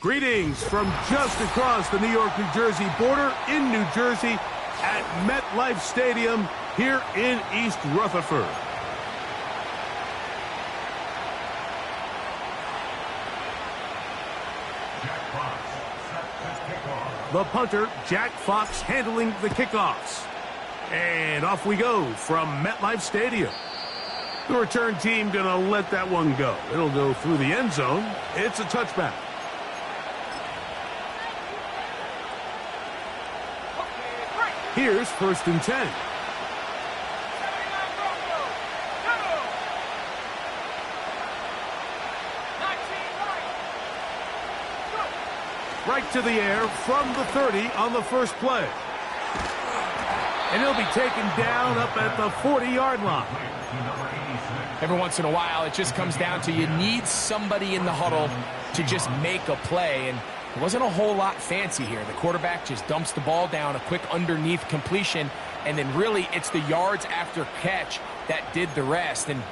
Greetings from just across the New York-New Jersey border in New Jersey at MetLife Stadium here in East Rutherford. The punter, Jack Fox, handling the kickoffs. And off we go from MetLife Stadium. The return team gonna let that one go. It'll go through the end zone. It's a touchback. Here's 1st and 10. Right to the air from the 30 on the first play. And he'll be taken down up at the 40-yard line. Every once in a while, it just comes down to you need somebody in the huddle to just make a play. And it wasn't a whole lot fancy here. The quarterback just dumps the ball down, a quick underneath completion, and then really it's the yards after catch that did the rest. And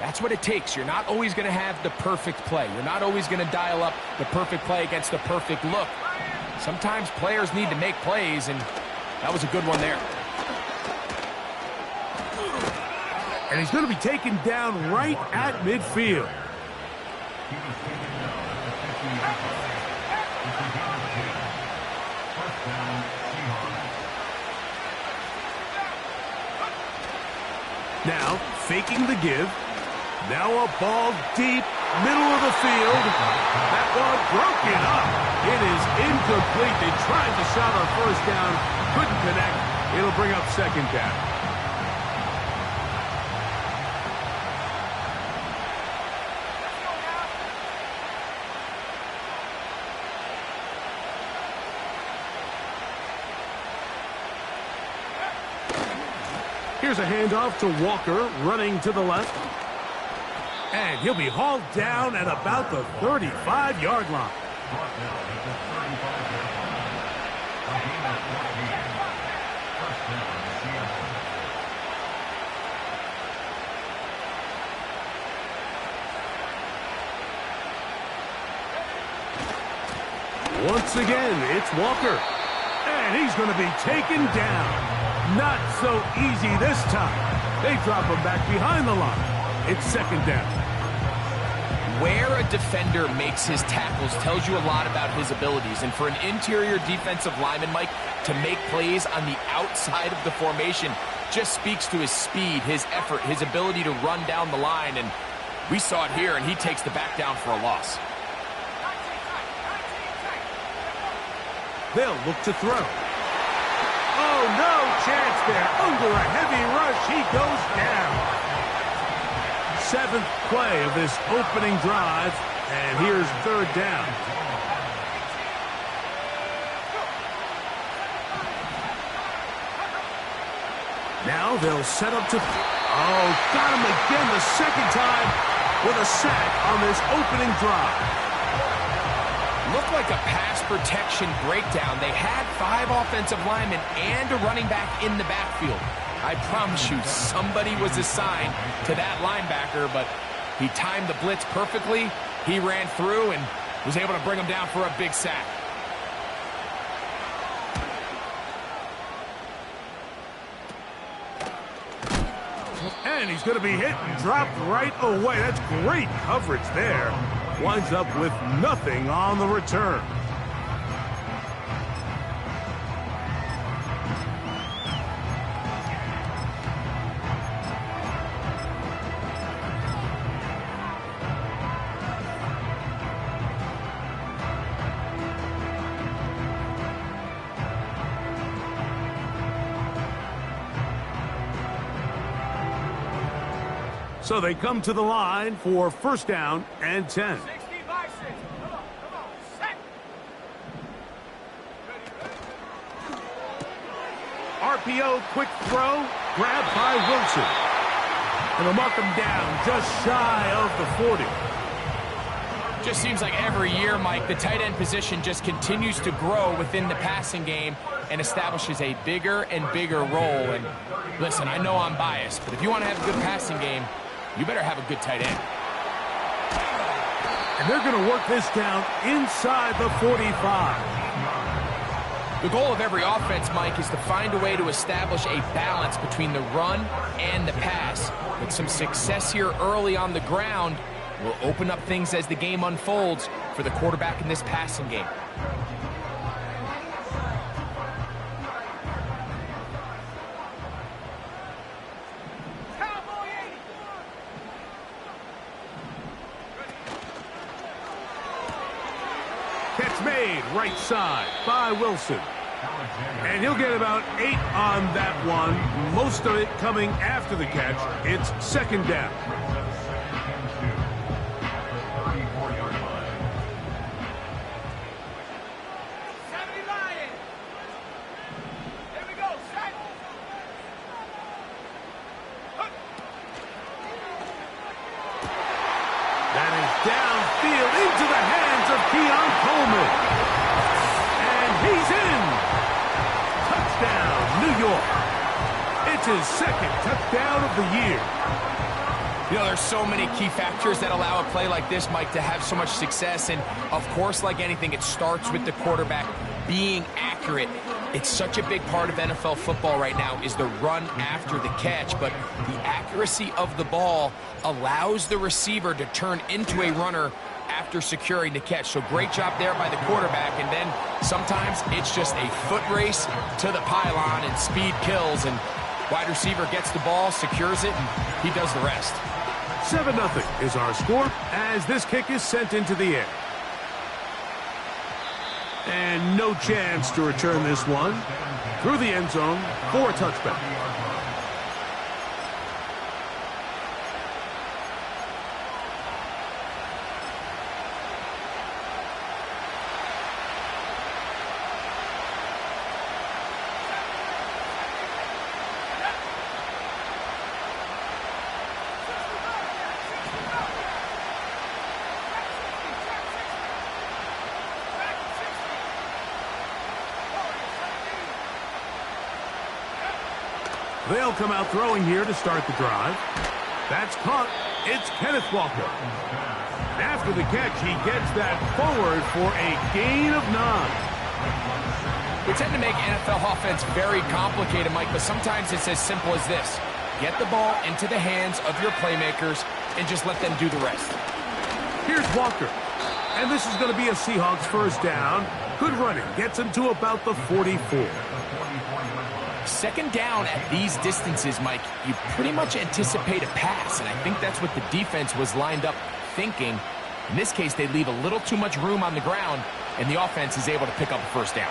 that's what it takes. You're not always going to have the perfect play. You're not always going to dial up the perfect play against the perfect look. Sometimes players need to make plays, and that was a good one there. And he's going to be taken down right at midfield. Now, faking the give. Now a ball deep, middle of the field. That ball broken up. It is incomplete. They tried the shot on 1st down. Couldn't connect. It'll bring up 2nd down. Here's a handoff to Walker, running to the left. And he'll be hauled down at about the 35-yard line. Once again, it's Walker. And he's going to be taken down. Not so easy this time. They drop him back behind the line. It's 2nd down. Where a defender makes his tackles tells you a lot about his abilities. And for an interior defensive lineman, Mike, to make plays on the outside of the formation just speaks to his speed, his effort, his ability to run down the line. And we saw it here, and he takes the back down for a loss. They'll look to throw. Oh, no chance there. Under a heavy rush, he goes down. 7th play of this opening drive, and here's 3rd down. Now they'll set up to... Oh, got him again the 2nd time with a sack on this opening drive. Looked like a pass protection breakdown. They had 5 offensive linemen and a running back in the backfield. I promise you, somebody was assigned to that linebacker, but he timed the blitz perfectly. He ran through and was able to bring him down for a big sack. And he's going to be hit and dropped right away. That's great coverage there. Winds up with nothing on the return. So they come to the line for 1st down and 10. RPO, quick throw, grabbed by Wilson. And they'll mark him down just shy of the 40. Just seems like every year, Mike, the tight end position just continues to grow within the passing game and establishes a bigger and bigger role. And listen, I know I'm biased, but if you want to have a good passing game, you better have a good tight end. And they're going to work this down inside the 45. The goal of every offense, Mike, is to find a way to establish a balance between the run and the pass. With some success here early on the ground will open up things as the game unfolds for the quarterback in this passing game. Catch made right side by Wilson. And he'll get about 8 on that one, most of it coming after the catch. It's second down. That is downfield into the hands of Keon Coleman. And he's in. Touchdown, New York. It's his second touchdown of the year. You know, there's so many key factors that allow a play like this, Mike, to have so much success. And, of course, like anything, it starts with the quarterback being accurate. It's such a big part of NFL football right now is the run after the catch. But the accuracy of the ball allows the receiver to turn into a runner after securing the catch. So great job there by the quarterback. And then sometimes it's just a foot race to the pylon and speed kills. And wide receiver gets the ball, secures it, and he does the rest. 7-0 is our score as this kick is sent into the air. And no chance to return this one through the end zone for a touchback. They'll come out throwing here to start the drive. That's caught. It's Kenneth Walker. And after the catch, he gets that forward for a gain of 9. We tend to make NFL offense very complicated, Mike, but sometimes it's as simple as this. Get the ball into the hands of your playmakers and just let them do the rest. Here's Walker. And this is going to be a Seahawks first down. Good running. Gets him to about the 44. Second down at these distances, Mike, you pretty much anticipate a pass, and I think that's what the defense was lined up thinking. In this case, they leave a little too much room on the ground, and the offense is able to pick up a first down.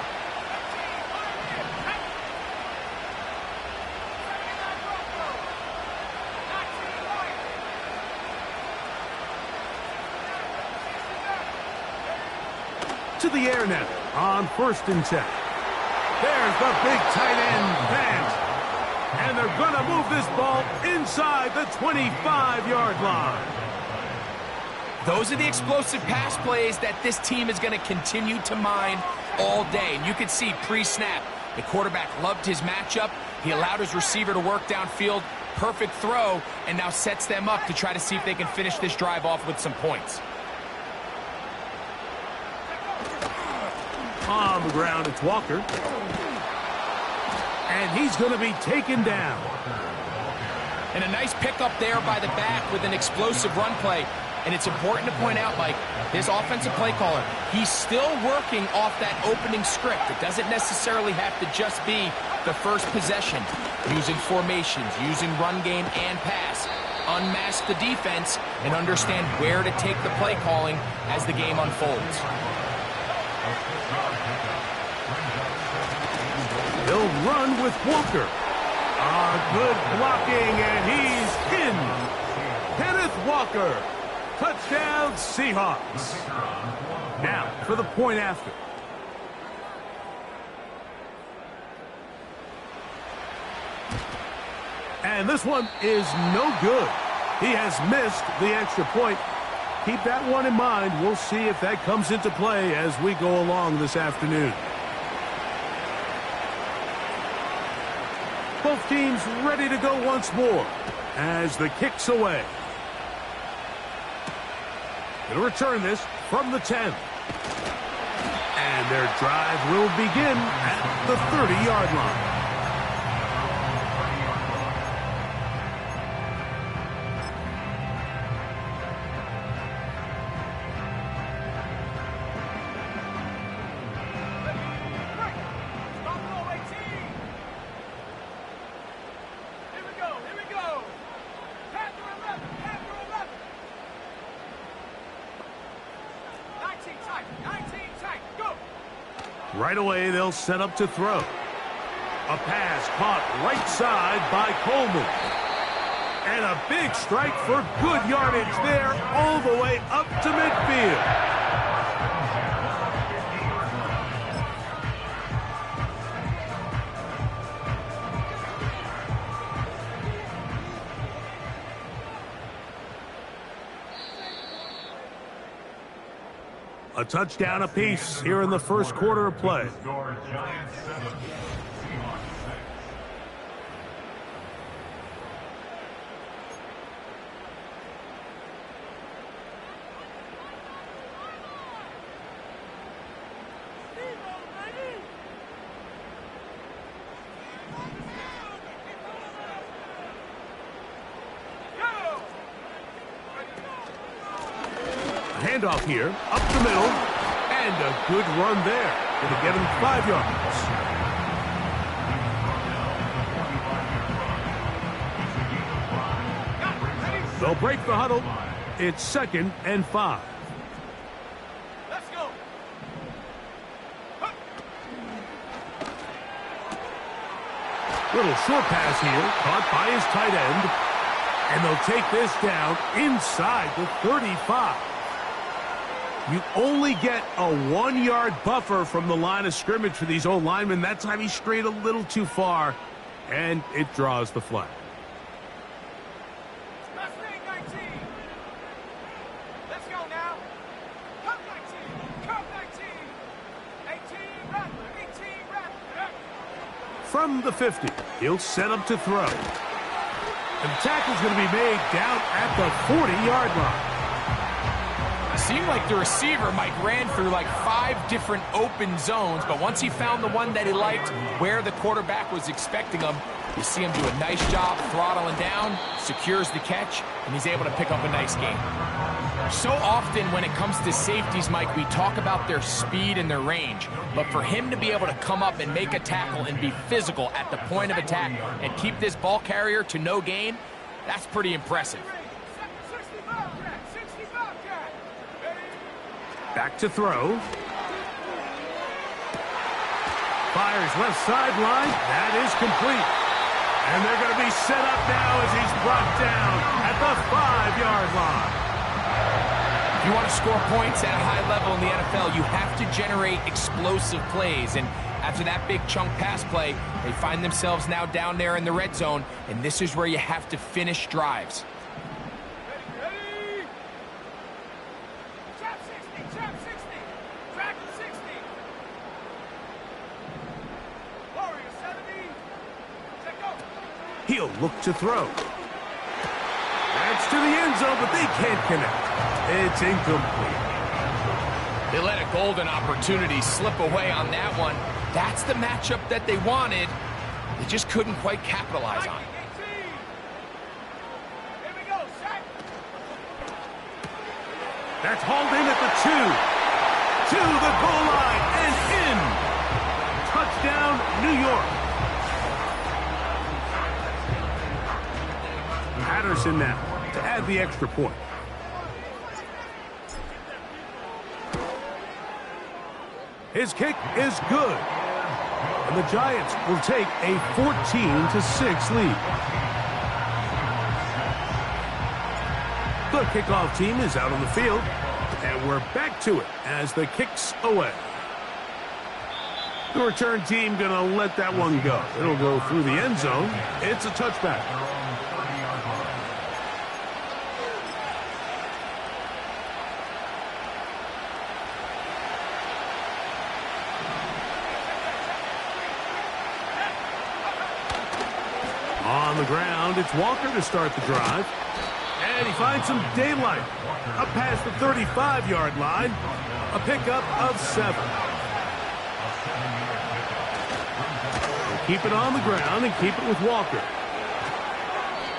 To the air now on 1st and 10. There's the big tight end pass. And they're going to move this ball inside the 25-yard line. Those are the explosive pass plays that this team is going to continue to mine all day. And you can see pre-snap, the quarterback loved his matchup. He allowed his receiver to work downfield. Perfect throw, and now sets them up to try to see if they can finish this drive off with some points. On the ground, it's Walker. And he's going to be taken down. And a nice pickup there by the back with an explosive run play. And it's important to point out, Mike, this offensive play caller, he's still working off that opening script. It doesn't necessarily have to just be the first possession. Using formations, using run game and pass. Unmask the defense and understand where to take the play calling as the game unfolds. He'll run with Walker. Good blocking, and he's in. Kenneth Walker. Touchdown, Seahawks. Now for the point after. And this one is no good. He has missed the extra point. Keep that one in mind. We'll see if that comes into play as we go along this afternoon. Both teams ready to go once more as the kick's away. Going to return this from the 10. And their drive will begin at the 30-yard line. Right away, they'll set up to throw. A pass caught right side by Coleman. And a big strike for good yardage there all the way up to midfield. A touchdown apiece here in the first quarter of play. Handoff here, up the middle, and a good run there. Going to get him 5 yards. They'll break the huddle. It's 2nd and 5. Let's go. Little short pass here, caught by his tight end. And they'll take this down inside the 35. You only get a 1-yard buffer from the line of scrimmage for these old linemen. That time he strayed a little too far, and it draws the flag. Let's go now. Come 19. Come 19. 18 Rattler. 18 Rattler. From the 50, he'll set up to throw. And the tackle's going to be made down at the 40-yard line. Seemed like the receiver, Mike, ran through like 5 different open zones, but once he found the one that he liked, where the quarterback was expecting him, you see him do a nice job throttling down, secures the catch, and he's able to pick up a nice gain. So often when it comes to safeties, Mike, we talk about their speed and their range, but for him to be able to come up and make a tackle and be physical at the point of attack and keep this ball carrier to no gain, that's pretty impressive. Back to throw. Fires left sideline. That is complete. And they're going to be set up now as he's brought down at the 5-yard line. If you want to score points at a high level in the NFL, you have to generate explosive plays. And after that big chunk pass play, they find themselves now down there in the red zone. And this is where you have to finish drives. He'll look to throw. That's to the end zone, but they can't connect. It's incomplete. They let a golden opportunity slip away on that one. That's the matchup that they wanted. They just couldn't quite capitalize on it. That's hauled in at the 2. To the goal line and in. Touchdown, New York. Patterson now to add the extra point. His kick is good. And the Giants will take a 14-6 lead. The kickoff team is out on the field. And we're back to it as the kick's away. The return team going to let that one go. It'll go through the end zone. It's a touchback. On the ground, it's Walker to start the drive. And he finds some daylight. Up past the 35-yard line. A pickup of 7. They keep it on the ground and keep it with Walker.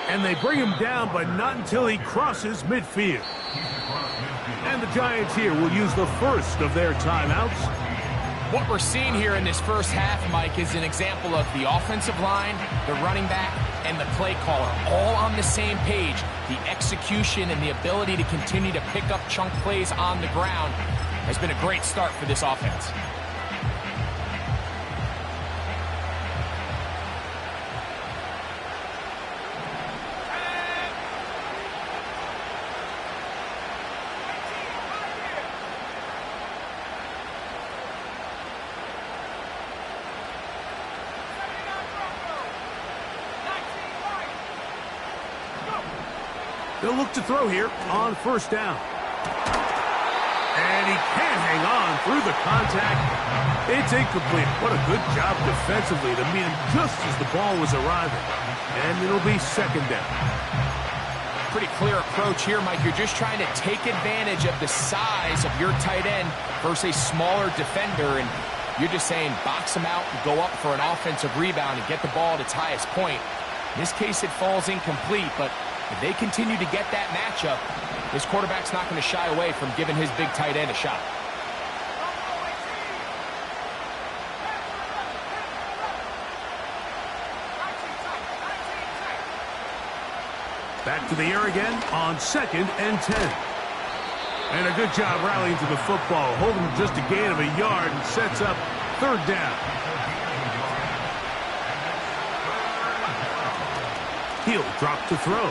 And they bring him down, but not until he crosses midfield. And the Giants here will use the first of their timeouts. What we're seeing here in this first half, Mike, is an example of the offensive line, the running back, and the play caller all on the same page. The execution and the ability to continue to pick up chunk plays on the ground has been a great start for this offense. They'll look to throw here on first down. And he can't hang on through the contact. It's incomplete. What a good job defensively to meet him just as the ball was arriving. And it'll be second down. Pretty clear approach here, Mike. You're just trying to take advantage of the size of your tight end versus a smaller defender. And you're just saying box him out and go up for an offensive rebound and get the ball at its highest point. In this case, it falls incomplete, but if they continue to get that matchup, this quarterback's not going to shy away from giving his big tight end a shot. Back to the air again on 2nd and 10. And a good job rallying to the football, holding just a gain of a yard and sets up 3rd down. He'll drop to throw.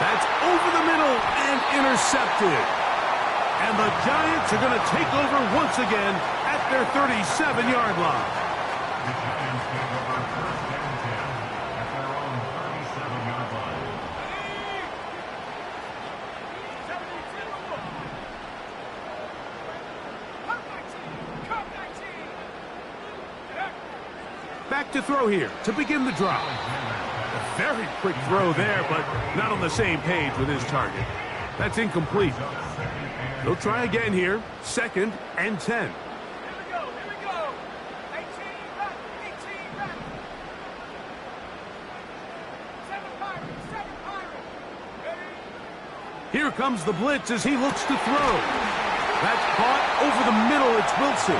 That's over the middle and intercepted. And the Giants are going to take over once again at their 37-yard line. Back to throw here to begin the drive. A very quick throw there, but not on the same page with his target. That's incomplete. They'll try again here. 2nd and 10. Here we go. 18 back. 18 back. 7 Pirates. Ready? Here comes the blitz as he looks to throw. That's caught over the middle. It's Wilson.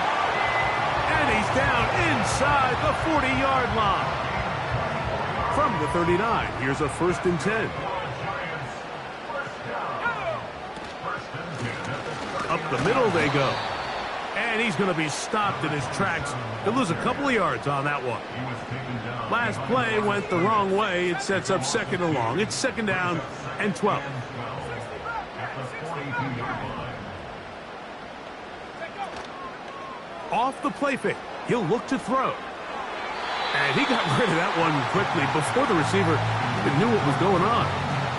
And he's down inside the 40-yard line. From the 39, here's a 1st and 10. Up the middle they go. And he's going to be stopped in his tracks. He'll lose a couple of yards on that one. Last play went the wrong way. It sets up 2nd and long. It's 2nd down and 12. Off the play fake. He'll look to throw. And he got rid of that one quickly before the receiver even knew what was going on.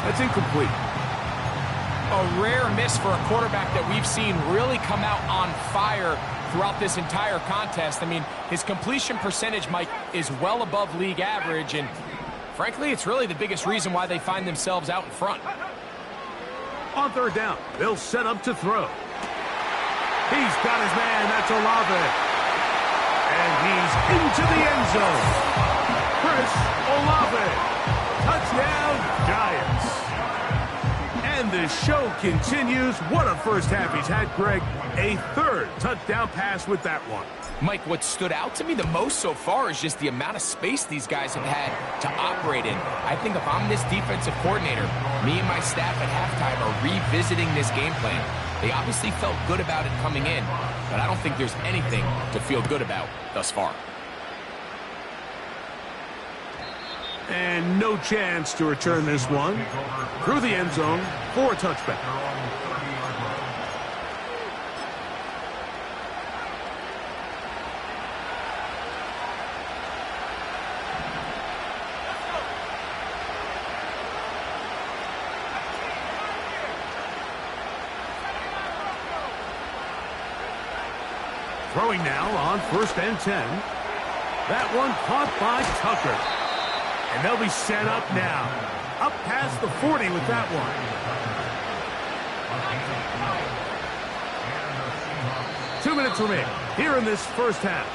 That's incomplete. A rare miss for a quarterback that we've seen really come out on fire throughout this entire contest. I mean, his completion percentage, Mike, is well above league average, and frankly, it's really the biggest reason why they find themselves out in front. On 3rd down, they'll set up to throw. He's got his man. That's Olave. And he's into the end zone. Chris Olave. Touchdown, Giants. And the show continues. What a first half he's had, Greg. A 3rd touchdown pass with that one. Mike, what stood out to me the most so far is just the amount of space these guys have had to operate in. I think if I'm this defensive coordinator, me and my staff at halftime are revisiting this game plan. They obviously felt good about it coming in, but I don't think there's anything to feel good about thus far. And no chance to return this one. Through the end zone for a touchback. Throwing now on 1st and 10. That one caught by Tucker. And they'll be set up now. Up past the 40 with that one. Two minutes remaining here in this first half.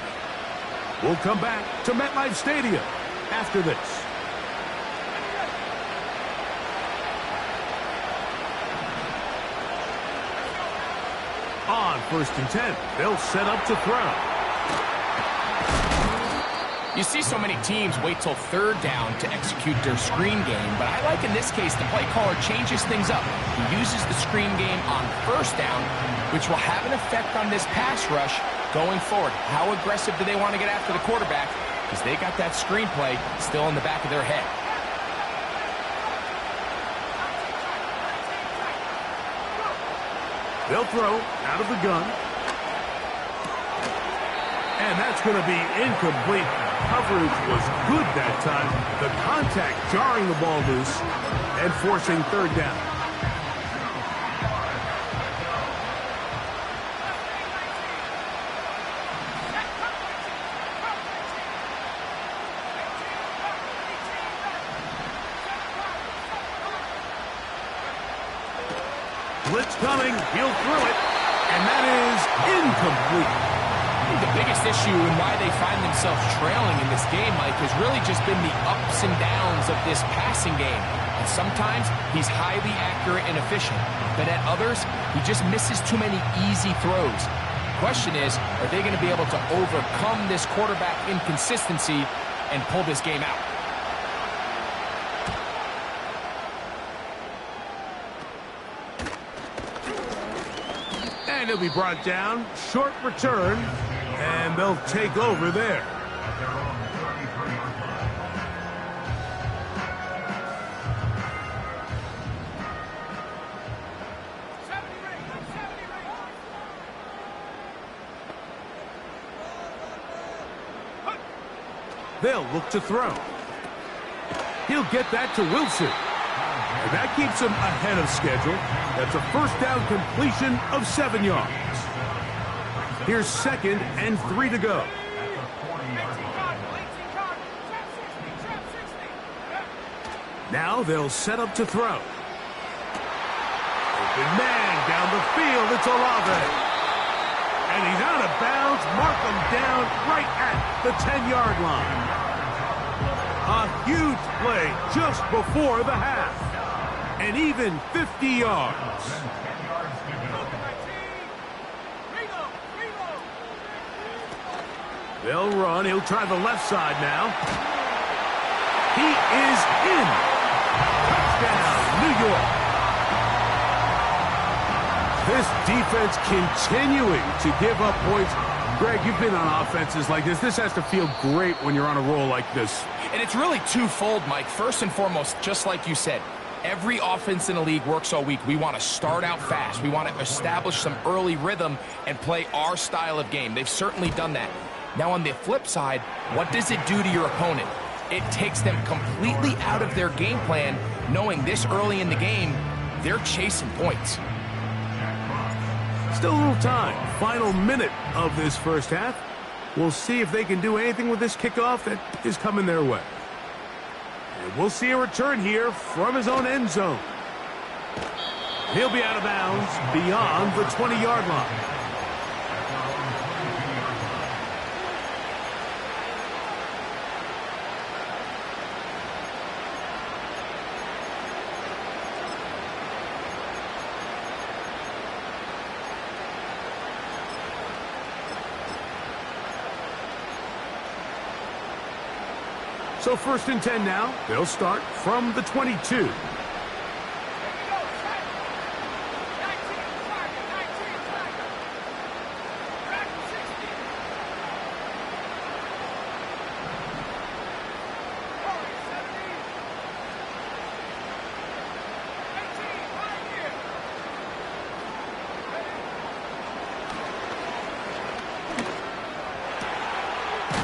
We'll come back to MetLife Stadium after this. On 1st and 10, they'll set up to throw. You see so many teams wait till 3rd down to execute their screen game, but I like in this case the play caller changes things up. He uses the screen game on 1st down, which will have an effect on this pass rush going forward. How aggressive do they want to get after the quarterback? Because they got that screen play still in the back of their head. They'll throw out of the gun. And that's going to be incomplete. Coverage was good that time. The contact jarring the ball loose and forcing 3rd down. Blitz coming, he'll throw it, and that is incomplete. I think the biggest issue and why they find themselves trailing in this game, Mike, has really just been the ups and downs of this passing game. And sometimes he's highly accurate and efficient, but at others, he just misses too many easy throws. The question is, are they going to be able to overcome this quarterback inconsistency and pull this game out? And he'll be brought down. Short return. And they'll take over there. They'll look to throw. He'll get that to Wilson. And that keeps him ahead of schedule. That's a 1st down completion of 7 yards. Here's 2nd and 3 to go. Now they'll set up to throw. Open man down the field. It's Olave. And he's out of bounds. Mark him down right at the 10-yard line. A huge play just before the half. And even 50 yards. They'll run. He'll try the left side now. He is in. Touchdown, New York. This defense continuing to give up points. Greg, you've been on offenses like this. This has to feel great when you're on a roll like this. And it's really twofold, Mike. First and foremost, just like you said, every offense in the league works all week. We want to start out fast. We want to establish some early rhythm and play our style of game. They've certainly done that. Now, on the flip side, what does it do to your opponent? It takes them completely out of their game plan, knowing this early in the game, they're chasing points. Still a little time. Final minute of this first half. We'll see if they can do anything with this kickoff that is coming their way. And we'll see a return here from his own end zone. He'll be out of bounds beyond the 20-yard line. So 1st and 10 now. They'll start from the 22.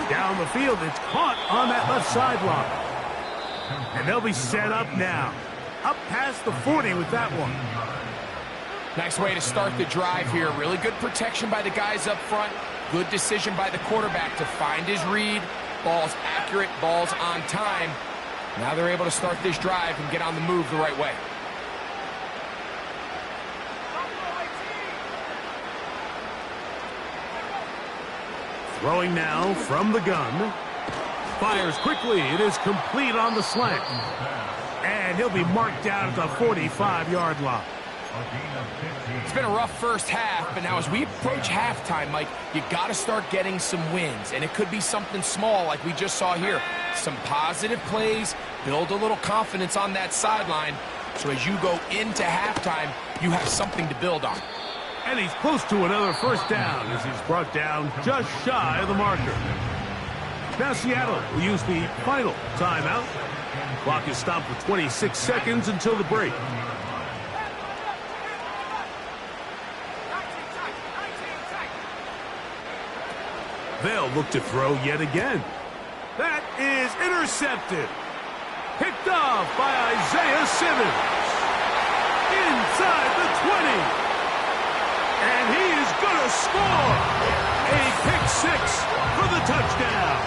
Down the field, it's caught on that left sideline. And they'll be set up now. Up past the 40 with that one. Nice way to start the drive here. Really good protection by the guys up front. Good decision by the quarterback to find his read. Ball's accurate, ball's on time. Now they're able to start this drive and get on the move the right way. Throwing now from the gun. Fires quickly. It is complete on the slant. And he'll be marked down at the 45-yard line. It's been a rough first half, but now as we approach halftime, Mike, you got to start getting some wins. And it could be something small like we just saw here. Some positive plays, build a little confidence on that sideline. So as you go into halftime, you have something to build on. And he's close to another first down as he's brought down just shy of the marker. Now Seattle will use the final timeout. Clock is stopped for 26 seconds until the break. They'll look to throw yet again. That is intercepted. Picked off by Isaiah Simmons. Inside the 20. And he is going to score. A pick six for the touchdown.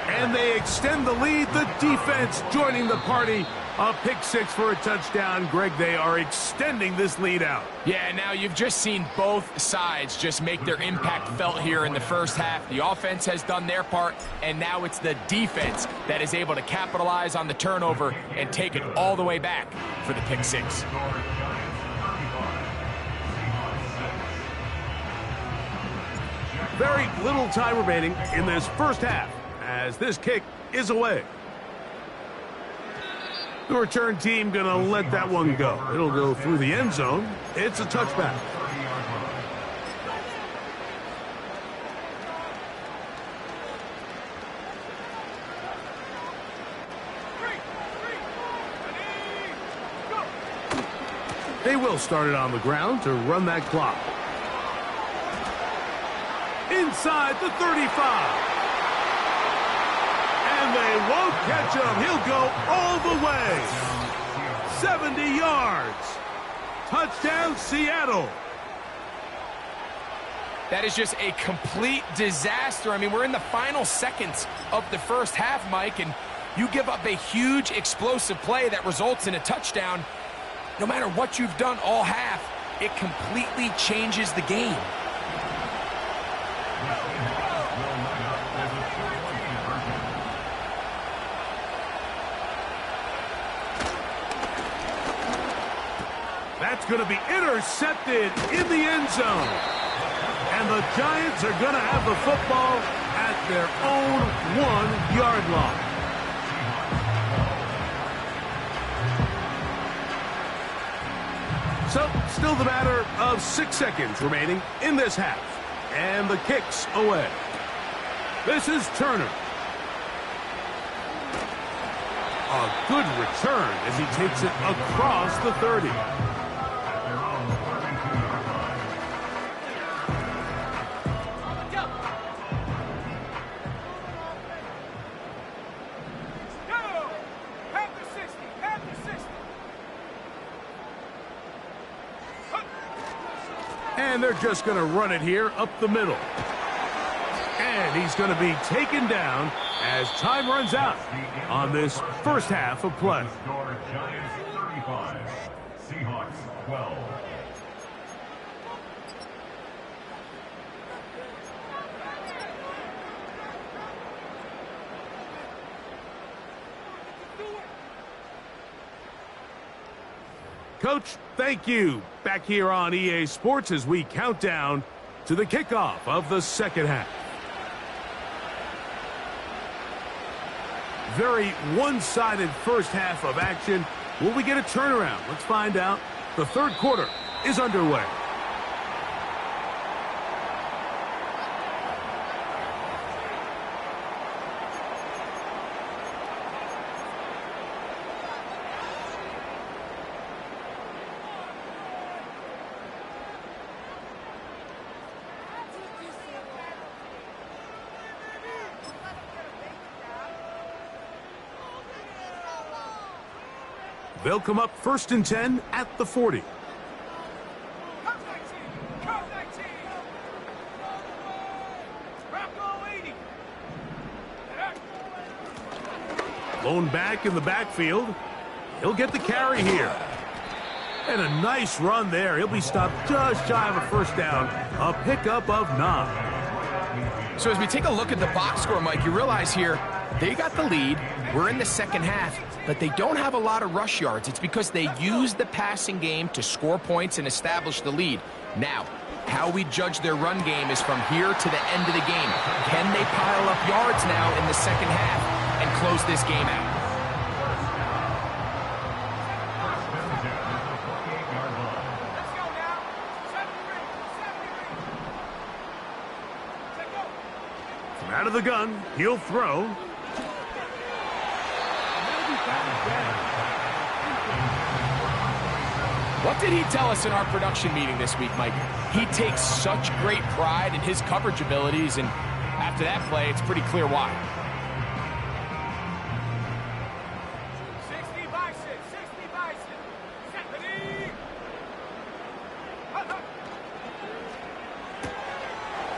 And they extend the lead. The defense joining the party. A pick six for a touchdown. Greg, they are extending this lead out. Yeah, now you've just seen both sides just make their impact felt here in the first half. The offense has done their part, and now it's the defense that is able to capitalize on the turnover and take it all the way back for the pick six. Very little time remaining in this first half as this kick is away. The return team going to let that one go. It'll go through the end zone. It's a touchback. They will start it on the ground to run that clock. Inside the 35. And they won't catch him. He'll go all the way. 70 yards. Touchdown, Seattle. That is just a complete disaster. I mean, we're in the final seconds of the first half, Mike, and you give up a huge explosive play that results in a touchdown. No matter what you've done all half, it completely changes the game. That's going to be intercepted in the end zone. And the Giants are going to have the football at their own 1-yard line. So, still the matter of 6 seconds remaining in this half. And the kick's away. This is Turner. A good return as he takes it across the 30. And they're just going to run it here up the middle. And he's going to be taken down as time runs out on this first half of play. Giants 35, Seahawks 12. Coach, thank you. Back here on EA Sports as we count down to the kickoff of the second half. Very one-sided first half of action. Will we get a turnaround? Let's find out. The third quarter is underway. They'll come up 1st and 10 at the 40. Blown back in the backfield. He'll get the carry here. And a nice run there. He'll be stopped just shy of a first down. A pickup of 9. So as we take a look at the box score, Mike, you realize here they got the lead. We're in the second half, but they don't have a lot of rush yards. It's because they use the passing game to score points and establish the lead. Now, how we judge their run game is from here to the end of the game. Can they pile up yards now in the second half and close this game out? Let's go now. 73. From out of the gun, he'll throw. What did he tell us in our production meeting this week, Mike? He takes such great pride in his coverage abilities, and after that play, it's pretty clear why. 60 bison. 60 bison. 70.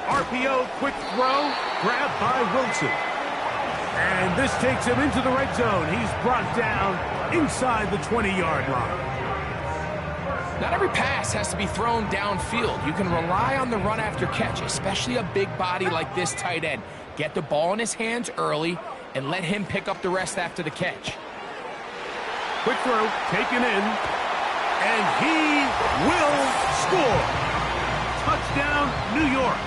RPO, quick throw, grabbed by Wilson. And this takes him into the red zone. He's brought down inside the 20-yard line. Not every pass has to be thrown downfield. You can rely on the run after catch, especially a big body like this tight end. Get the ball in his hands early and let him pick up the rest after the catch. Quick throw, taken in, and he will score. Touchdown, New York.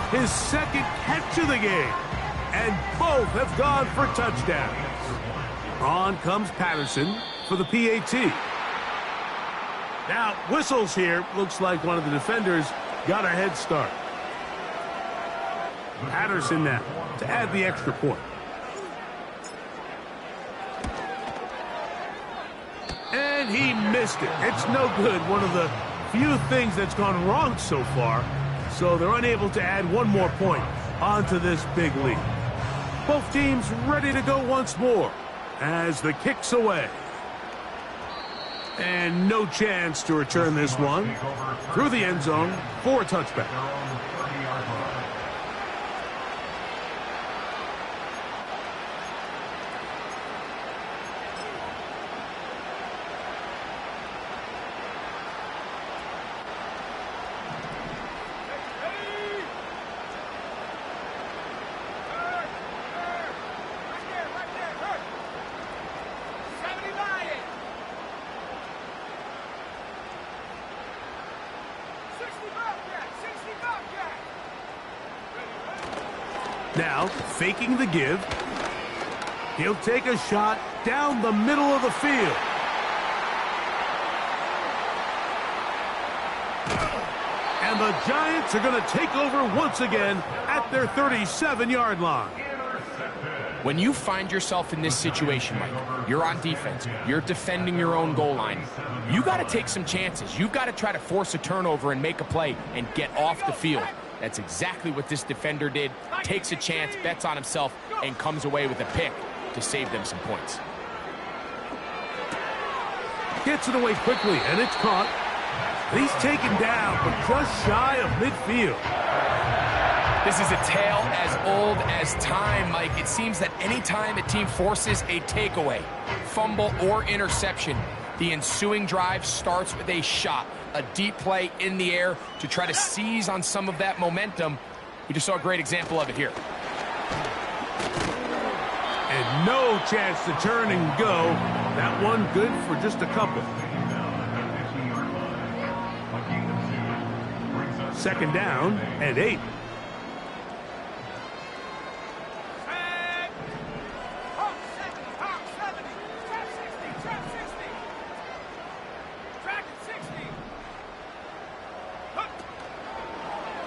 His second catch of the game, and both have gone for touchdowns. On comes Patterson for the PAT. Now, whistles here. Looks like one of the defenders got a head start. Patterson now to add the extra point. And he missed it. It's no good. One of the few things that's gone wrong so far. So they're unable to add one more point onto this big lead. Both teams ready to go once more as the kick's away. And no chance to return this one through the end zone for a touchback. Now, faking the give. He'll take a shot down the middle of the field. And the Giants are going to take over once again at their 37-yard line. When you find yourself in this situation, Mike, you're on defense, you're defending your own goal line, you got to take some chances. You've got to try to force a turnover and make a play and get off the field. That's exactly what this defender did. Takes a chance, bets on himself, and comes away with a pick to save them some points. Gets it away quickly, and it's caught. He's taken down, but just shy of midfield. This is a tale as old as time, Mike. It seems that anytime a team forces a takeaway, fumble, or interception, the ensuing drive starts with a shot, a deep play in the air to try to seize on some of that momentum. We just saw a great example of it here. And no chance to turn and go. That one good for just a couple. Second down and 8.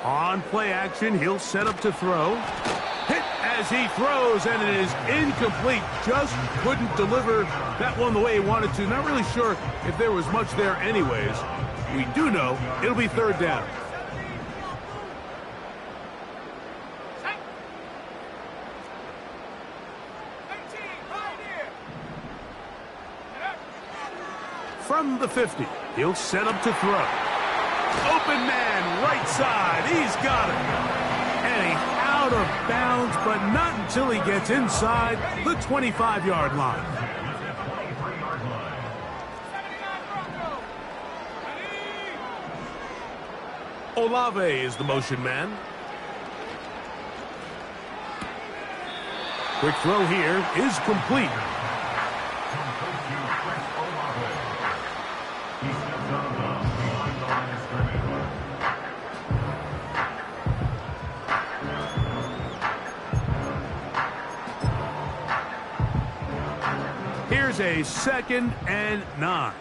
On play action, he'll set up to throw. Hit as he throws, and it is incomplete. Just couldn't deliver that one the way he wanted to. Not really sure if there was much there anyways. We do know it'll be third down. From the 50, he'll set up to throw. Open man, right side. He's got it. And he's out of bounds, but not until he gets inside the 25-yard line. 23-yard line. 79 Bronco. Ready? Olave is the motion man. Quick throw here is complete. He steps out of bounds behind the line of scrimmage. Here's a 2nd and 9.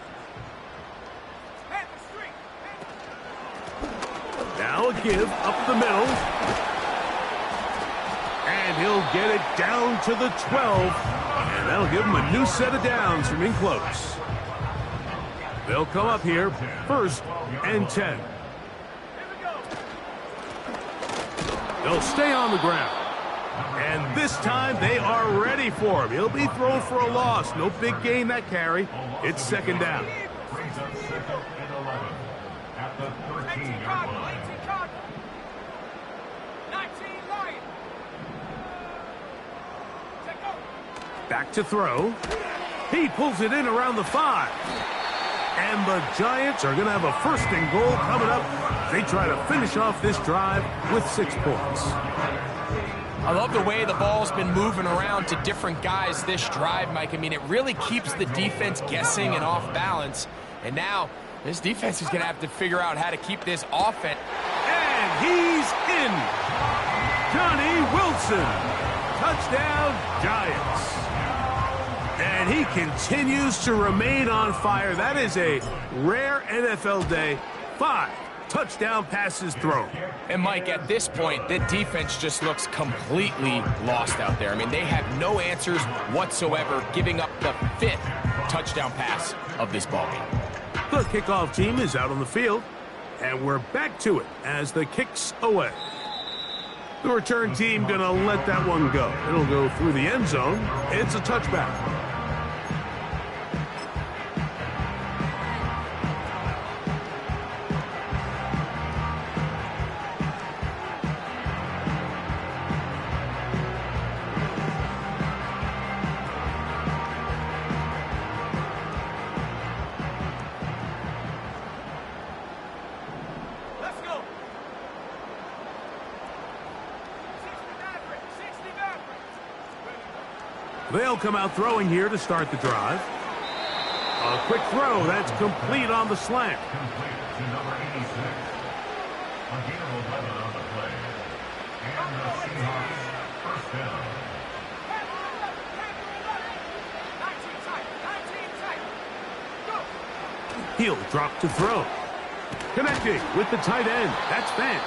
Head the street. Now a give up the middle. And he'll get it down to the 12. And that'll give him a new set of downs from in close. They'll come up here, 1st and 10. Here we go. They'll stay on the ground. And this time they are ready for him. He'll be thrown for a loss. No big gain that carry. It's 2nd down. Brings up 2nd and 11 at the 18 13-yard Cardinal. line. 18 Cardinal. 19 Lion. Check go. Back to throw. He pulls it in around the 5. And the Giants are going to have a 1st and goal coming up. They try to finish off this drive with 6 points. I love the way the ball's been moving around to different guys this drive, Mike. I mean, it really keeps the defense guessing and off balance. And now this defense is going to have to figure out how to keep this offense. And he's in. Johnny Wilson. Touchdown, Giants. And he continues to remain on fire. That is a rare NFL day. 5 touchdown passes thrown. And, Mike, at this point, the defense just looks completely lost out there. I mean, they have no answers whatsoever, giving up the 5th touchdown pass of this ballgame. The kickoff team is out on the field, and we're back to it as the kick's away. The return team gonna let that one go. It'll go through the end zone. It's a touchback. Let's go. 60 Maverick. 60 Maverick. They'll come out throwing here to start the drive. A quick throw. That's complete on the slant. Complete to number 86. A gain of 11 on the play. And the Seahawks 1st down. 19 tight. 19 tight. Go. He'll drop to throw. Connecting with the tight end. That's Fant.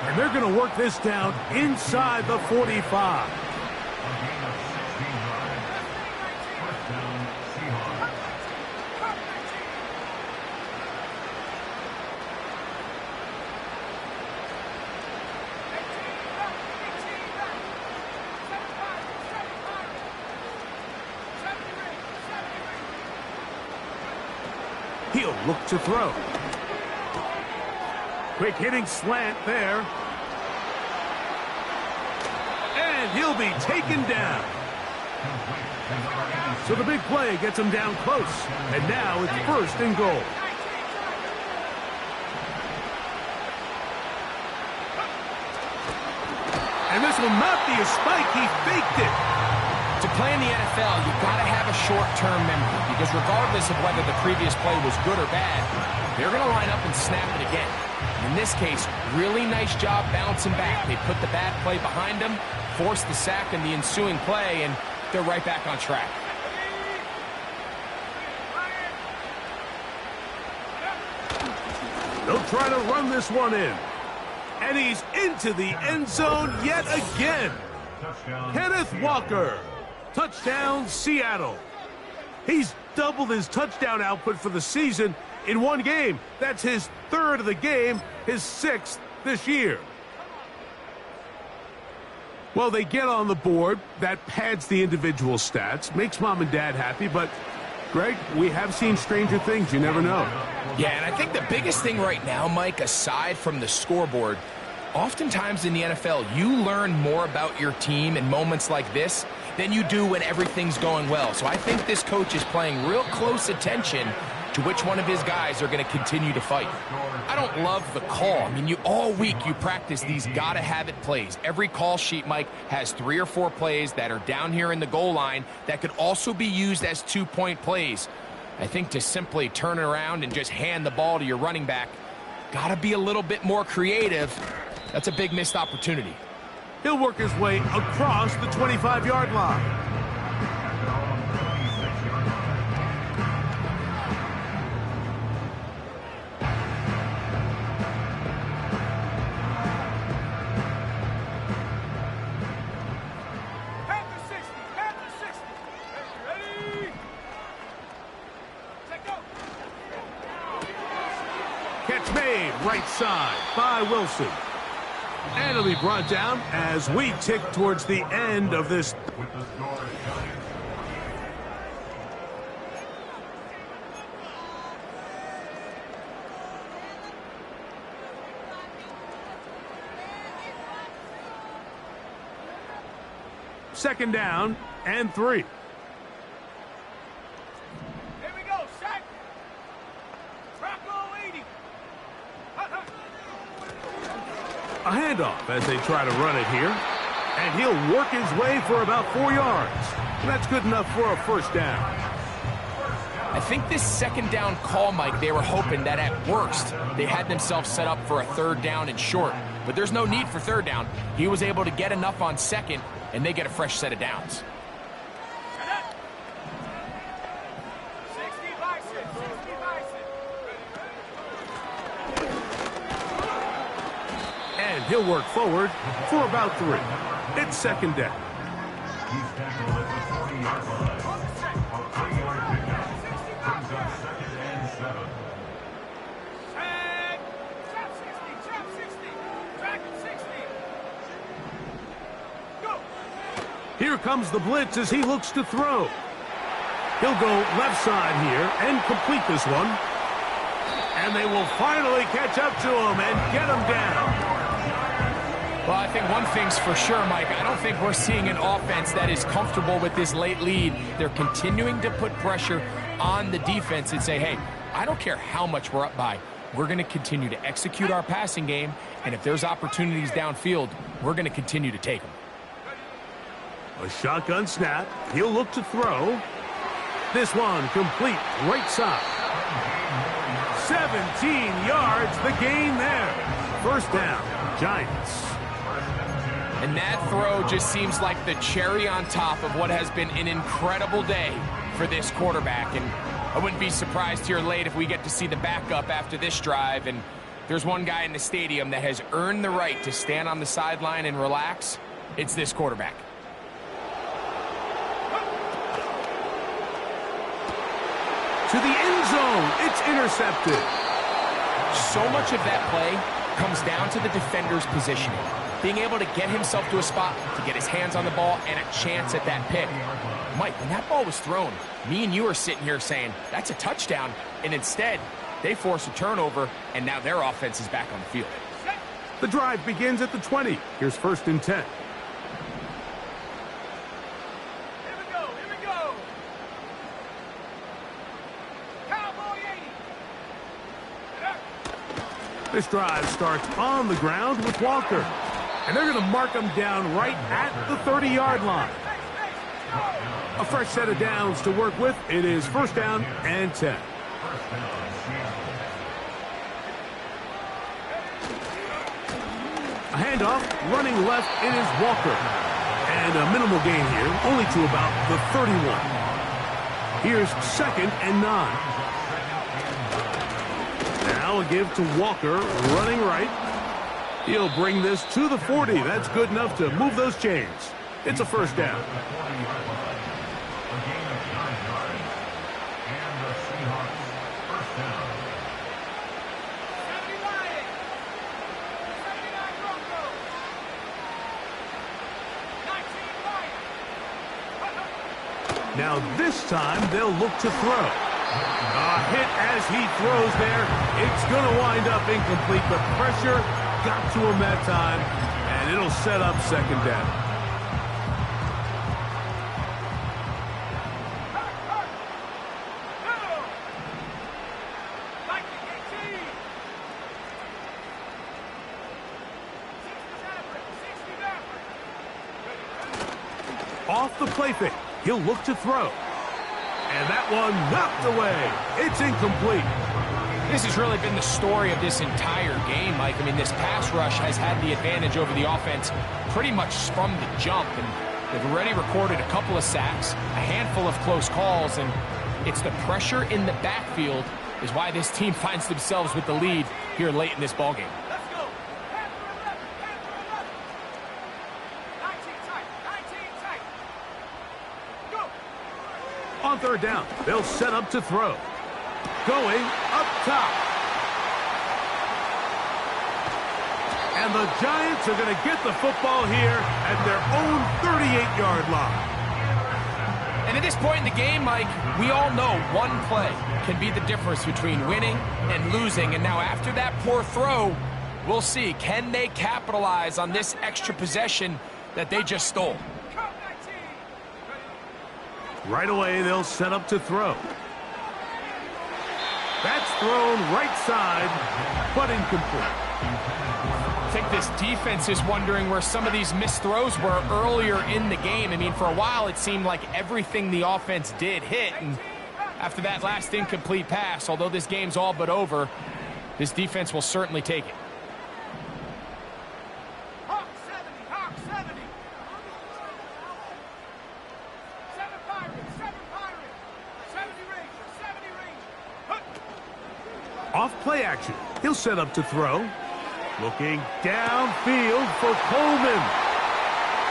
And they're going to work this down inside the 45. A gain of 16 yards. 1st down, Seahawks. He'll look to throw. Quick hitting slant there. And he'll be taken down. So the big play gets him down close. And now it's 1st and goal. And this will not be a spike. He faked it. To play in the NFL, you've got to have a short-term memory, because regardless of whether the previous play was good or bad, they're going to line up and snap it again. In this case, really nice job bouncing back. They put the bad play behind them, forced the sack in the ensuing play, and they're right back on track. They'll try to run this one in. And he's into the end zone yet again. Touchdown. Kenneth Walker. Touchdown, Seattle. He's doubled his touchdown output for the season in one game. That's his 3rd of the game, his 6th this year. Well, they get on the board. That pads the individual stats, makes mom and dad happy, but Greg, we have seen stranger things. You never know. Yeah, and I think the biggest thing right now, Mike, aside from the scoreboard, Oftentimes in the NFL, you learn more about your team in moments like this than you do when everything's going well. So I think this coach is paying real close attention to which one of his guys are going to continue to fight. I don't love the call. I mean, all week you practice these gotta-have-it plays. Every call sheet, Mike, has 3 or 4 plays that are down here in the goal line that could also be used as 2-point plays. I think to simply turn it around and just hand the ball to your running back, gotta be a little bit more creative. That's a big missed opportunity. He'll work his way across the 25-yard line. Catch made, right side by Wilson. And it'll be brought down as we tick towards the end of this. With the score, Second down and 3. Here we go, set. Rocco 80. A handoff as they try to run it here. And he'll work his way for about 4 yards. And that's good enough for a first down. I think this second down call, Mike, they were hoping that at worst they had themselves set up for a 3rd down and short. But there's no need for 3rd down. He was able to get enough on 2nd, and they get a fresh set of downs. 60 bison, 60 bison. And he'll work forward for about 3. It's second down. he's tackled at the 40-yard line. A 3-yard pickup. Brings up 2nd and 7. And trap 60, track 60. Go. Here comes the blitz as he looks to throw. He'll go left side here and complete this one. And they will finally catch up to him and get him down. Well, I think one thing's for sure, Mike. I don't think we're seeing an offense that is comfortable with this late lead. They're continuing to put pressure on the defense and say, hey, I don't care how much we're up by. We're going to continue to execute our passing game, and if there's opportunities downfield, we're going to continue to take them. A shotgun snap. He'll look to throw. This one complete right side. 17 yards, the gain there. First down, Giants. And that throw just seems like the cherry on top of what has been an incredible day for this quarterback. And I wouldn't be surprised here late if we get to see the backup after this drive. And there's one guy in the stadium that has earned the right to stand on the sideline and relax. It's this quarterback. To the end zone. It's intercepted. So much of that play comes down to the defender's positioning. Being able to get himself to a spot, to get his hands on the ball, and a chance at that pick. Mike, when that ball was thrown, me and you are sitting here saying, that's a touchdown. And instead, they force a turnover, and now their offense is back on the field. The drive begins at the 20. Here's 1st and 10. Here we go, here we go. Cowboy 80. This drive starts on the ground with Walker. And they're going to mark him down right at the 30-yard line. A fresh set of downs to work with. It is 1st down and 10. A handoff, running left, it is Walker. And a minimal gain here, only to about the 31. Here's 2nd and 9. Now a give to Walker, running right. He'll bring this to the 40. That's good enough to move those chains. It's a 1st down. Now this time they'll look to throw. A hit as he throws there. It's going to wind up incomplete, but pressure got to him that time, and it'll set up second down. Off the play fake, he'll look to throw. And that one knocked away. It's incomplete. This has really been the story of this entire game, Mike. I mean, this pass rush has had the advantage over the offense pretty much from the jump. And they've already recorded a couple of sacks, a handful of close calls, and it's the pressure in the backfield is why this team finds themselves with the lead here late in this ballgame. Let's go. 19 tight. 19 tight. Go. On third down, they'll set up to throw. Going up top. And the Giants are going to get the football here at their own 38-yard line. And at this point in the game, Mike, we all know one play can be the difference between winning and losing. And now after that poor throw, we'll see, can they capitalize on this extra possession that they just stole? Right away, they'll set up to throw. That's thrown right side, but incomplete. I think this defense is wondering where some of these missed throws were earlier in the game. I mean, for a while, it seemed like everything the offense did hit. And after that last incomplete pass, although this game's all but over, this defense will certainly take it. Hawk 70. Hawk 70. 7 Pirates. 7 Pirates. 70 Rangers. 70 Rangers. Off play action, he'll set up to throw. Looking downfield for Coleman.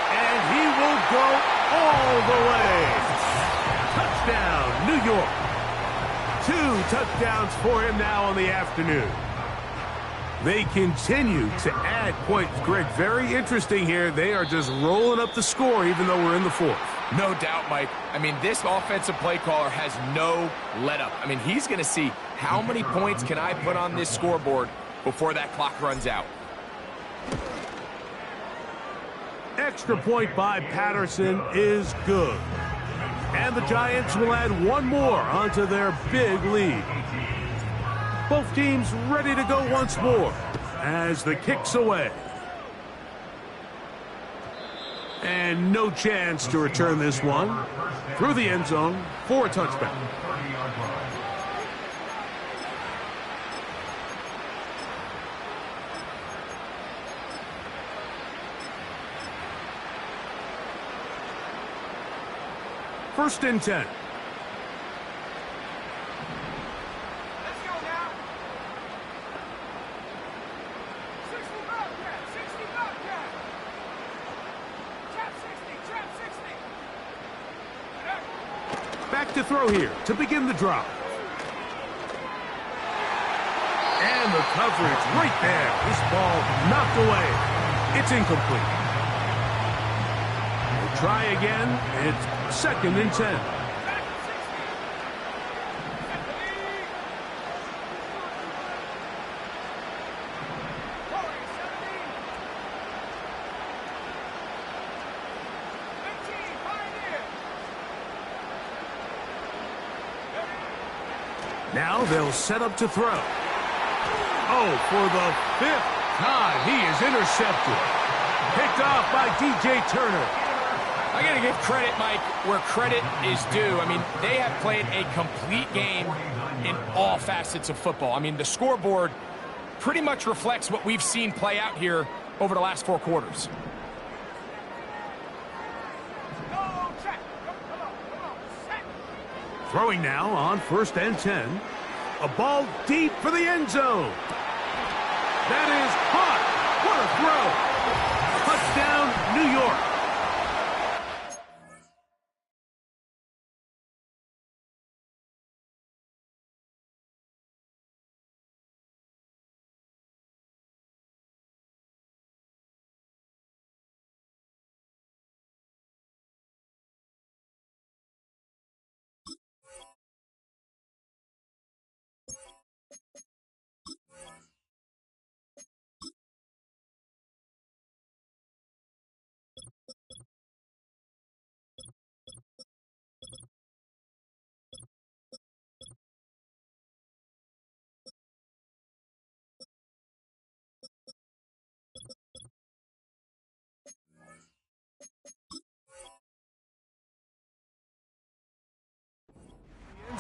And he will go all the way. Touchdown, New York. 2 touchdowns for him now on the afternoon. They continue to add points. Greg, very interesting here. They are just rolling up the score even though we're in the fourth. No doubt, Mike. I mean, this offensive play caller has no let-up. I mean, he's going to see how many points can I put on this scoreboard before that clock runs out. Extra point by Patterson is good. And the Giants will add one more onto their big lead. Both teams ready to go once more as the kick's away. And no chance to return this one through the end zone for a touchback. First and 10. Let's go now. 60 Bobcat. 60 Bobcat. Trap 60. Trap 60. Back to throw here to begin the drive. And the coverage right there. This ball knocked away. It's incomplete. We'll try again. It's second and 10. Now they'll set up to throw. Oh, for the 5th time, he is intercepted. Picked off by DJ Turner. I got to give credit, Mike, where credit is due. I mean, they have played a complete game in all facets of football. I mean, the scoreboard pretty much reflects what we've seen play out here over the last 4 quarters. Throwing now on first and 10. A ball deep for the end zone. That is caught. What a throw. Touchdown, New York.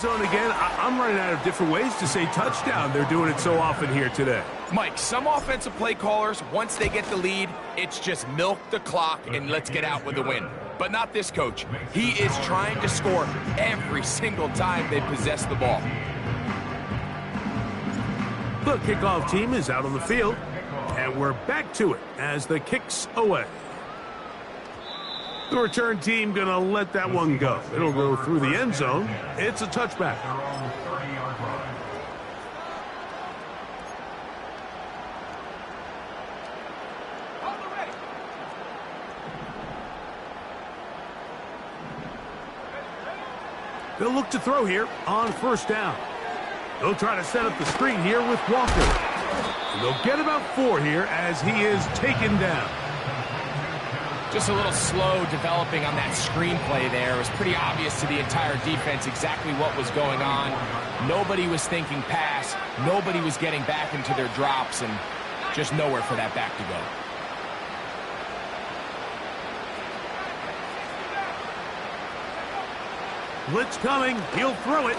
zone again. I'm running out of different ways to say touchdown. They're doing it so often here today. Mike, some offensive play callers, once they get the lead, it's just milk the clock and let's get out with the win. But not this coach. He is trying to score every single time they possess the ball. The kickoff team is out on the field, and we're back to it as the kick's away. The return team going to let that one go. It'll go through the end zone. It's a touchback. They'll look to throw here on first down. They'll try to set up the screen here with Walker. And they'll get about 4 here as he is taken down. Just a little slow developing on that screenplay there. It was pretty obvious to the entire defense exactly what was going on. Nobody was thinking pass. Nobody was getting back into their drops, and just nowhere for that back to go. Blitz coming. He'll throw it.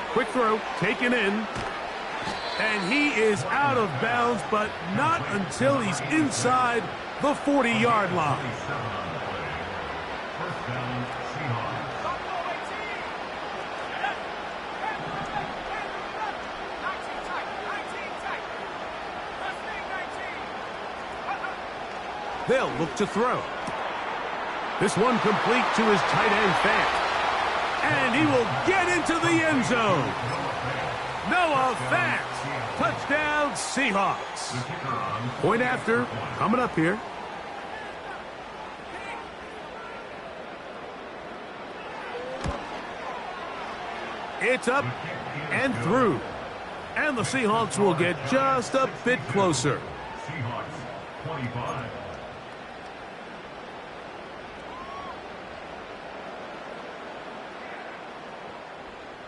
Quick throw, taken in. And he is out of bounds, but not until he's inside the 40-yard line. First down, Seahawks. They'll look to throw. This one complete to his tight end, Fant. And he will get into the end zone. Noah Fant. Touchdown, Seahawks. Point after, coming up here. It's up and through. And the Seahawks will get just a bit closer. Seahawks 25.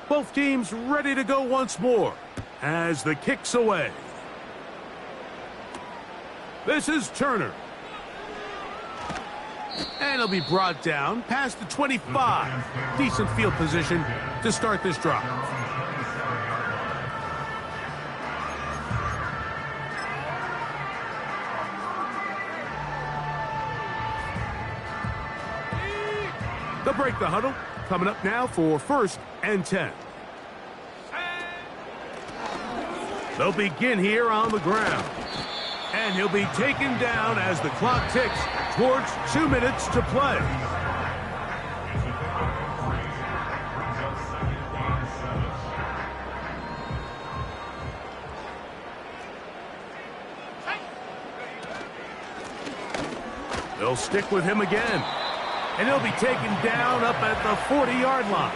Both teams ready to go once more as the kick's away. This is Turner. And he'll be brought down past the 25. Decent field position to start this drive. They'll break the huddle. Coming up now for 1st and 10. They'll begin here on the ground. And he'll be taken down as the clock ticks towards 2 minutes to play. They'll stick with him again. And he'll be taken down up at the 40-yard line.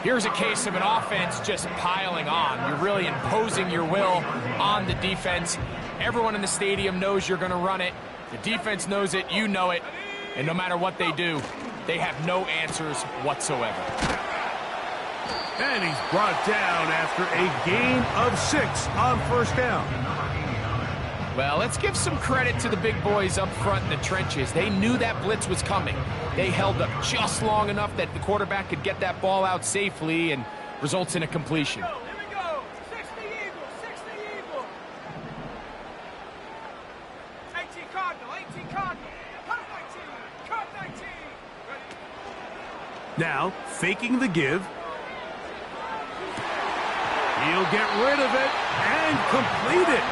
Here's a case of an offense just piling on. You're really imposing your will on the defense. Everyone in the stadium knows you're going to run it. The defense knows it, you know it. And no matter what they do, they have no answers whatsoever. And he's brought down after a gain of 6 on first down. Well, let's give some credit to the big boys up front in the trenches. They knew that blitz was coming. They held up just long enough that the quarterback could get that ball out safely and results in a completion. Here we go. 60 Eagle, 60 Eagle. 18 Cardinal, 18 Cardinal. Cut 19, cut 19. Ready? Now, faking the give. He'll get rid of it and complete it.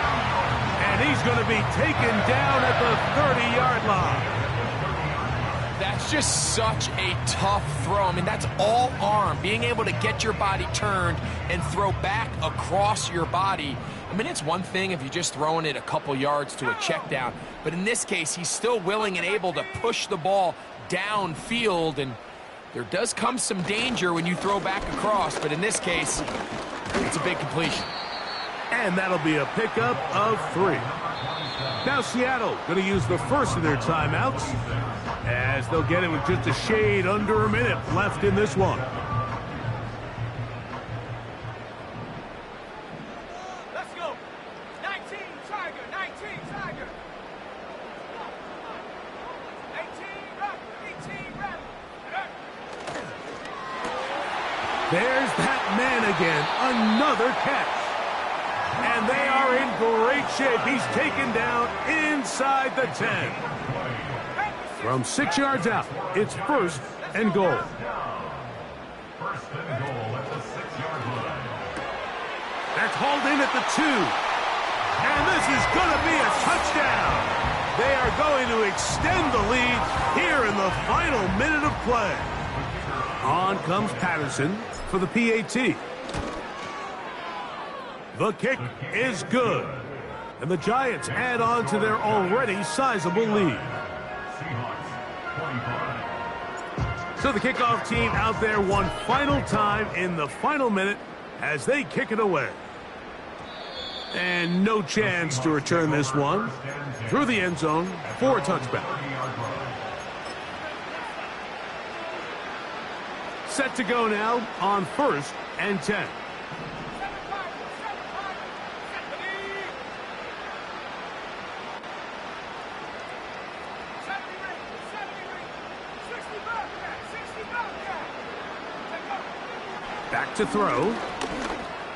And he's going to be taken down at the 30-yard line. That's just such a tough throw. I mean, that's all arm. Being able to get your body turned and throw back across your body. I mean, it's one thing if you're just throwing it a couple yards to a check down. But in this case, he's still willing and able to push the ball downfield. And there does come some danger when you throw back across. But in this case, it's a big completion. And that'll be a pickup of 3. Now Seattle going to use the first of their timeouts as they'll get it with just a shade under a minute left in this one. Let's go. 19 Tiger, 19 Tiger. 18 Rabbit, 18 Rabbit. There's that man again. Another catch. And they are in great shape. He's taken down inside the 10. From 6 yards out, it's 1st and goal. First and goal at the 6-yard line. That's hauled in at the 2. And this is going to be a touchdown. They are going to extend the lead here in the final minute of play. On comes Patterson for the PAT. The kick is good. And the Giants add on to their already sizable lead. So the kickoff team out there one final time in the final minute as they kick it away. And no chance to return this one through the end zone for a touchback. Set to go now on 1st and 10. Back to throw.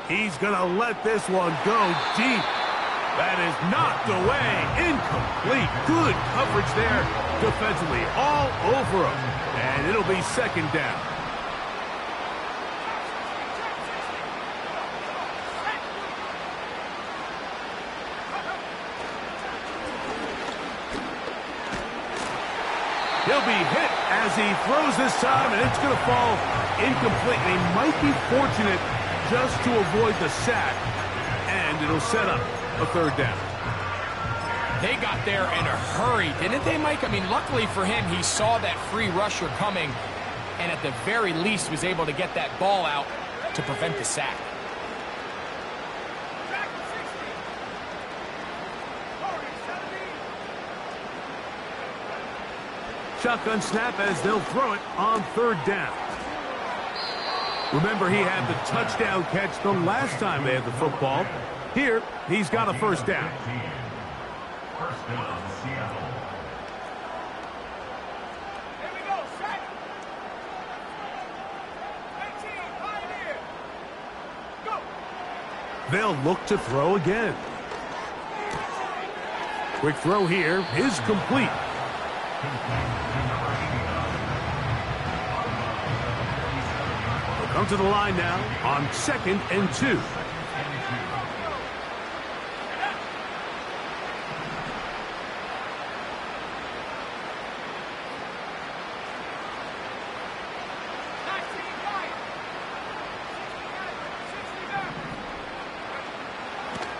He's going to let this one go deep. That is knocked away. Incomplete. Good coverage there defensively. All over him. And it'll be 2nd down. He'll be hit as he throws this time, and it's going to fall incomplete. And he might be fortunate just to avoid the sack, and it'll set up a 3rd down. They got there in a hurry, didn't they, Mike? I mean, luckily for him, he saw that free rusher coming, and at the very least was able to get that ball out to prevent the sack. Shotgun snap as they'll throw it on 3rd down. Remember, he had the touchdown catch the last time they had the football. Here, he's got a 1st down. First down, Seattle. Here we go, set. 18, pioneer. Go. They'll look to throw again. Quick throw here is complete. They'll come to the line now on 2nd and 2.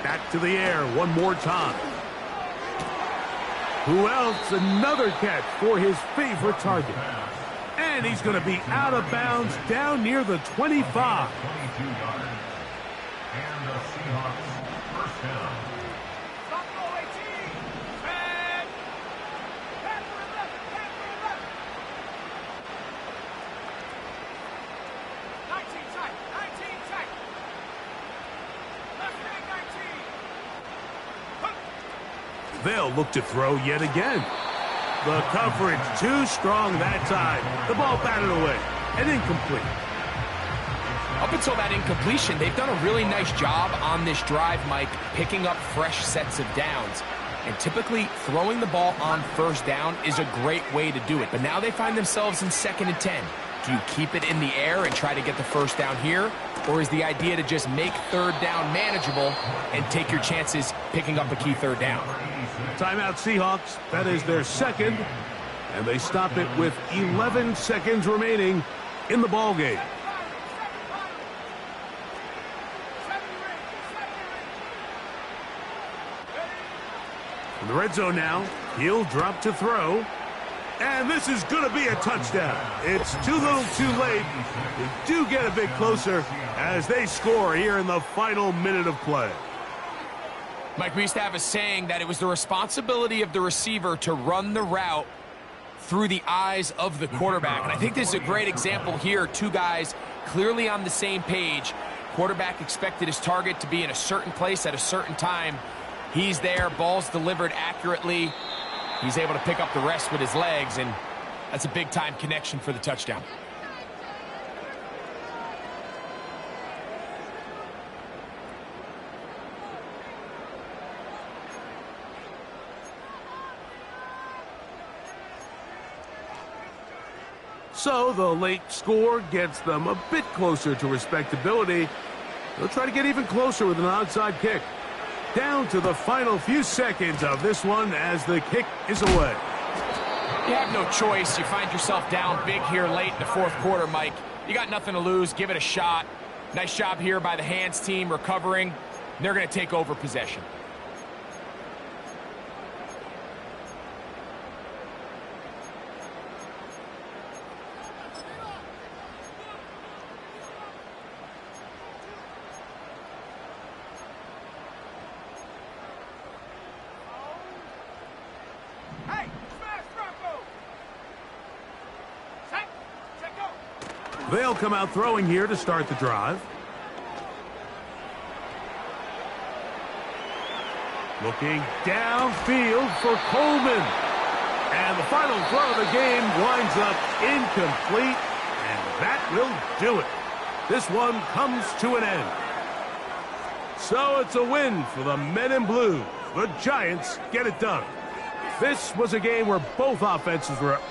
Back to the air one more time. Who else? Another catch for his favorite target. And he's going to be out of bounds down near the 25. 22 yards. And the Seahawks first down. Stop goal 18. And back for 11. Back for 11. 19 tight. 19 tight. Left wing 19. They'll look to throw yet again. The coverage too strong that time. The ball batted away and incomplete. Up until that incompletion, they've done a really nice job on this drive, Mike, picking up fresh sets of downs. And typically, throwing the ball on 1st down is a great way to do it. But now they find themselves in 2nd and 10. Do you keep it in the air and try to get the 1st down here? Or is the idea to just make 3rd down manageable and take your chances picking up a key 3rd down? Timeout Seahawks. That is their 2nd. And they stop it with 11 seconds remaining in the ball game. In the red zone now, he'll drop to throw. And this is going to be a touchdown. It's too little too late. They do get a bit closer as they score here in the final minute of play. Mike, we used to have a saying that it was the responsibility of the receiver to run the route through the eyes of the quarterback. And I think this is a great example here. Two guys clearly on the same page. Quarterback expected his target to be in a certain place at a certain time. He's there, ball's delivered accurately. He's able to pick up the rest with his legs, and that's a big-time connection for the touchdown. So the late score gets them a bit closer to respectability. They'll try to get even closer with an onside kick. Down to the final few seconds of this one as the kick is away. You have no choice. You find yourself down big here late in the fourth quarter, Mike. You got nothing to lose. Give it a shot. Nice job here by the hands team recovering. They're going to take over possession. Hey, smash Rocco! Set, go! They'll come out throwing here to start the drive. Looking downfield for Coleman. And the final throw of the game winds up incomplete, and that will do it. This one comes to an end. So it's a win for the men in blue. The Giants get it done. This was a game where both offenses were up.